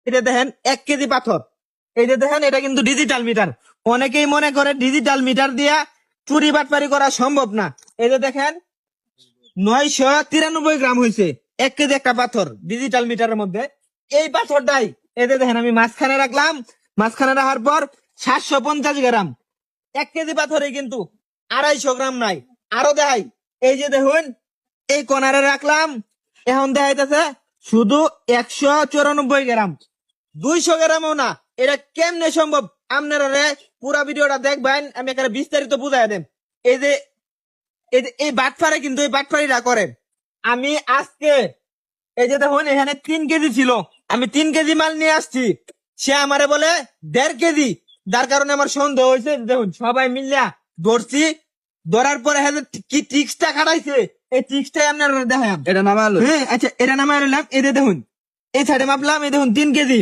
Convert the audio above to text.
এটা দেখেন 1 কেজি পাথর। এই যে দেখেন এটা কিন্তু ডিজিটাল মিটার। অনেকেই মনে করে ডিজিটাল মিটার দিয়া চুরি বাটপারি করা সম্ভব না। এই যে দেখেন 993 গ্রাম হয়েছে 1 কেজি একটা পাথর ডিজিটাল মিটারের মধ্যে। এই পাথরটাই এই যে দেখেন আমি মাঝখানে রাখলাম, মাঝখানে রাখার পর 750 গ্রাম। 1 কেজি পাথরে কিন্তু 250 গ্রাম নাই। আরো দেখাই, এই যে দেখুন এই কোনারে রাখলাম, এখন দেখাইতেছে শুধু 194 গ্রাম। 200 গ্রামও না। এটা কেমনে সম্ভব? আপনারা রে পুরা ভিডিওটা দেখবেন, আমি এখানে বিস্তারিত বুঝাই দেন। এই যে এই বাটপারে কিন্তু এই বাটপারিটা করে। আমি আজকে এই যে দেখুন এখানে 3 কেজি ছিল, আমি 3 কেজি মাল নিয়ে আসছি, সে আমারে বলে 1.5 কেজি। যার কারণে আমার সন্দেহ হয়েছে। দেখুন সবাই মিলিয়া ধরছি, ধরার পরে হ্যাঁ কি ট্রিক্সটা খাটাইছে, এই ট্রিক্সটাই আপনারা দেখাম। এটা নামালো। হ্যাঁ আচ্ছা, এটা নামাই নিলাম। এই যে দেখুন এই সাইডে মাপলাম, এই দেখুন 3 কেজি।